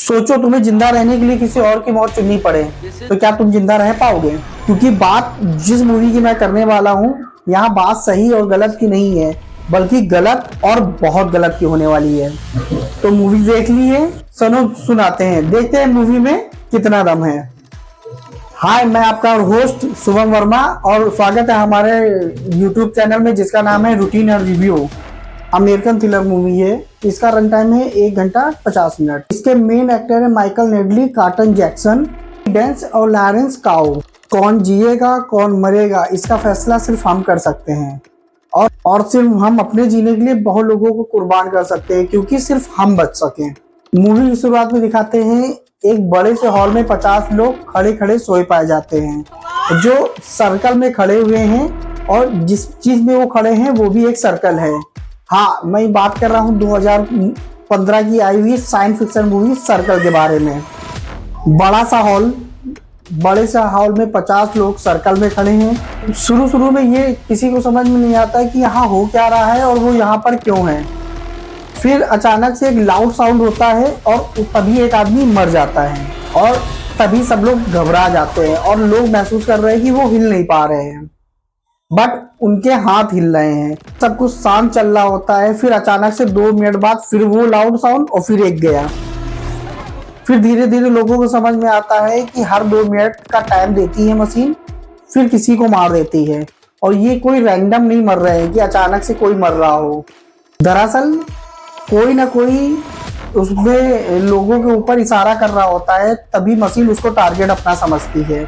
सोचो तुम्हें जिंदा रहने के लिए किसी और की मौत चुननी पड़े तो क्या तुम जिंदा रह पाओगे? क्योंकि बात जिस मूवी की मैं करने वाला हूँ, यहाँ बात सही और गलत की नहीं है, बल्कि गलत और बहुत गलत की होने वाली है। तो मूवी देख ली है, सुनो सुनाते हैं, देखते हैं मूवी में कितना दम है। हाय, मैं आपका होस्ट शुभम वर्मा और स्वागत है हमारे यूट्यूब चैनल में जिसका नाम है रूटीन और रिव्यू। अमेरिकन थ्रिलर मूवी है। इसका रन टाइम है 1 घंटा 50 मिनट। इसके मेन एक्टर है माइकल नेडली, कार्टन जैक्सन, डेंस और लॉरेंस काओ। कौन जिएगा कौन मरेगा इसका फैसला सिर्फ हम कर सकते हैं और सिर्फ हम अपने जीने के लिए बहुत लोगों को कुर्बान कर सकते हैं क्योंकि सिर्फ हम बच सकें। मूवी की शुरुआत में दिखाते हैं एक बड़े से हॉल में 50 लोग खड़े खड़े सोए पाए जाते हैं जो सर्कल में खड़े हुए हैं और जिस चीज में वो खड़े हैं वो भी एक सर्कल है। हाँ, मैं बात कर रहा हूँ 2015 की आई हुई साइंस फिक्शन मूवी सर्कल के बारे में। बड़े सा हॉल में 50 लोग सर्कल में खड़े हैं। शुरू में ये किसी को समझ में नहीं आता कि यहाँ हो क्या रहा है और वो यहाँ पर क्यों है। फिर अचानक से एक लाउड साउंड होता है और तभी एक आदमी मर जाता है और तभी सब लोग घबरा जाते हैं और लोग महसूस कर रहे हैं कि वो हिल नहीं पा रहे हैं, बट उनके हाथ हिल रहे हैं। सब कुछ शांत चल रहा होता है। फिर अचानक से 2 मिनट बाद फिर वो लाउड साउंड और फिर एक गया। फिर धीरे धीरे लोगों को समझ में आता है कि हर 2 मिनट का टाइम देती है मशीन, फिर किसी को मार देती है। और ये कोई रैंडम नहीं मर रहे हैं कि अचानक से कोई मर रहा हो। दरअसल कोई ना कोई उसमें लोगों के ऊपर इशारा कर रहा होता है, तभी मशीन उसको टारगेट अपना समझती है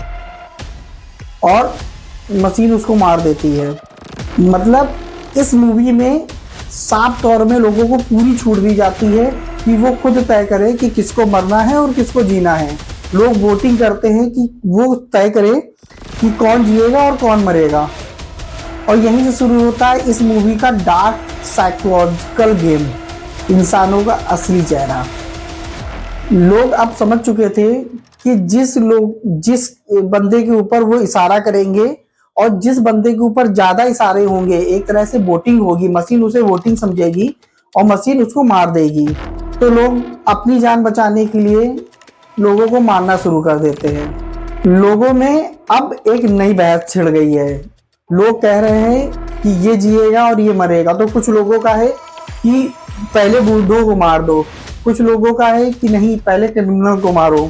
और मशीन उसको मार देती है। मतलब इस मूवी में साफ तौर में लोगों को पूरी छूट दी जाती है कि वो खुद तय करे कि किसको मरना है और किसको जीना है। लोग वोटिंग करते हैं कि वो तय करे कि कौन जिएगा और कौन मरेगा। और यहीं से शुरू होता है इस मूवी का डार्क साइकोलॉजिकल गेम, इंसानों का असली चेहरा। लोग अब समझ चुके थे कि जिस बंदे के ऊपर वो इशारा करेंगे और जिस बंदे के ऊपर ज्यादा इशारे होंगे, एक तरह से वोटिंग होगी, मशीन उसे वोटिंग समझेगी और मशीन उसको मार देगी। तो लोग अपनी जान बचाने के लिए लोगों को मारना शुरू कर देते हैं। लोगों में अब एक नई बहस छिड़ गई है। लोग कह रहे हैं कि ये जिएगा और ये मरेगा। तो कुछ लोगों का है कि पहले बूढ़ों को मार दो, कुछ लोगों का है कि नहीं पहले क्रिमिनल को मारो।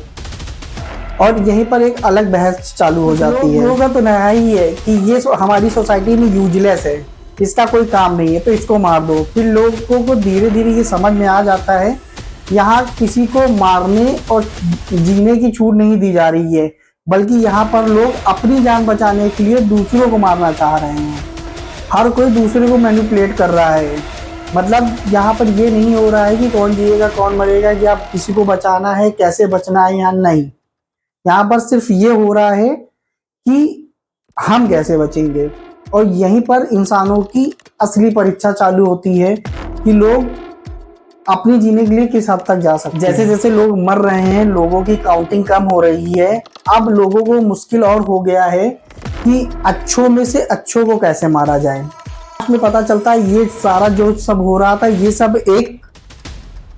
और यहीं पर एक अलग बहस चालू हो जाती है। लोगों का तो नया ही है कि ये हमारी सोसाइटी में यूजलेस है, इसका कोई काम नहीं है तो इसको मार दो। फिर लोगों को धीरे धीरे ये समझ में आ जाता है यहाँ किसी को मारने और जीने की छूट नहीं दी जा रही है, बल्कि यहाँ पर लोग अपनी जान बचाने के लिए दूसरों को मारना चाह रहे हैं। हर कोई दूसरे को मैनिपुलेट कर रहा है। मतलब यहाँ पर ये नहीं हो रहा है कि कौन जिएगा कौन मरेगा या किसी को बचाना है, कैसे बचना है, यहाँ नहीं। यहाँ पर सिर्फ ये हो रहा है कि हम कैसे बचेंगे। और यहीं पर इंसानों की असली परीक्षा चालू होती है कि लोग अपनी जीने के लिए किस हद तक जा सकते हैं। जैसे जैसे लोग मर रहे हैं, लोगों की काउंटिंग कम हो रही है। अब लोगों को मुश्किल और हो गया है कि अच्छों में से अच्छों को कैसे मारा जाए। में पता चलता है ये सारा जो सब हो रहा था ये सब एक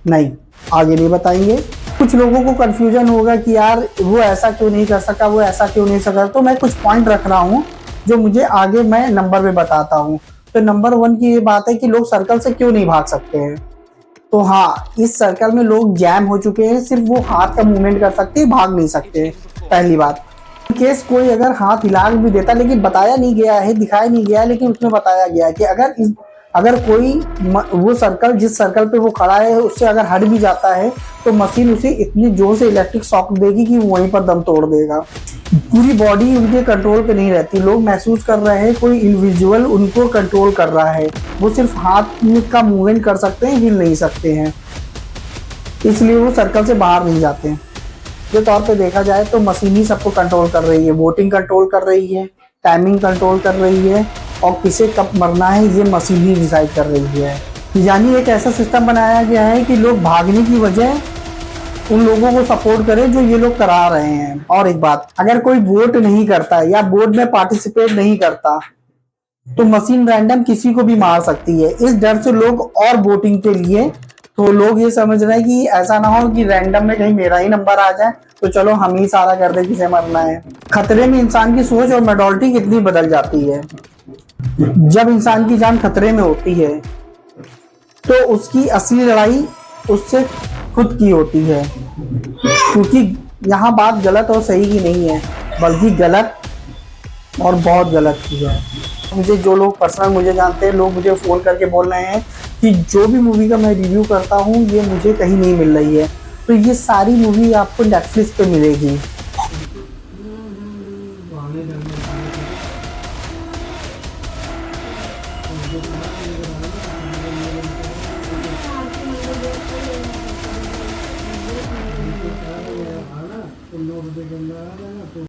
नहीं, आगे नहीं बताएंगे। कुछ लोगों को कंफ्यूजन होगा कि यार वो ऐसा क्यों नहीं कर सका, वो ऐसा क्यों नहीं सका। तो मैं कुछ पॉइंट रख रहा हूँ जो मुझे आगे मैं नंबर पे बताता हूँ। तो नंबर 1 की ये बात है कि लोग सर्कल से क्यों नहीं भाग सकते हैं। तो हाँ, इस सर्कल में लोग जैम हो चुके हैं, सिर्फ वो हाथ का मूवमेंट कर सकते हैं, भाग नहीं सकते। पहली बात, केस कोई अगर हाथ हिला भी देता, लेकिन बताया नहीं गया है, दिखाया नहीं गया, लेकिन उसमें बताया गया है कि अगर कोई वो सर्कल जिस सर्कल पे वो खड़ा है उससे अगर हट भी जाता है तो मशीन उसे इतनी जोर से इलेक्ट्रिक शॉक देगी कि वो वहीं पर दम तोड़ देगा। पूरी बॉडी उनके कंट्रोल पे नहीं रहती। लोग महसूस कर रहे हैं कोई इंडिविजुअल उनको कंट्रोल कर रहा है। वो सिर्फ हाथ का मूवमेंट कर सकते हैं, हिल नहीं सकते हैं, इसलिए वो सर्कल से बाहर नहीं जाते हैं। जो तौर पे देखा जाए तो मशीन ही सबको कंट्रोल कर रही है। वोटिंग कंट्रोल कर रही है, टाइमिंग कंट्रोल कर रही है और किसे कब मरना है ये मशीन ही डिसाइड कर रही है। यानी एक ऐसा सिस्टम बनाया गया है कि लोग भागने की वजह उन लोगों को सपोर्ट करें जो ये लोग करा रहे हैं। और एक बात, अगर कोई वोट नहीं करता या वोट में पार्टिसिपेट नहीं करता तो मशीन रैंडम किसी को भी मार सकती है। इस डर से लोग और वोटिंग के लिए तो लोग ये समझ रहे हैं कि ऐसा ना हो कि रैंडम में कहीं मेरा ही नंबर आ जाए, तो चलो हम ही सारा कर दे किसे मरना है। खतरे में इंसान की सोच और मेंटालिटी कितनी बदल जाती है। जब इंसान की जान खतरे में होती है तो उसकी असली लड़ाई उससे खुद की होती है, क्योंकि यहाँ बात गलत और सही की नहीं है, बल्कि गलत और बहुत गलत की है। मुझे जो लोग पर्सनल मुझे जानते हैं, लोग मुझे फ़ोन करके बोल रहे हैं कि जो भी मूवी का मैं रिव्यू करता हूँ ये मुझे कहीं नहीं मिल रही है। तो ये सारी मूवी आपको नेटफ्लिक्स पे मिलेगी।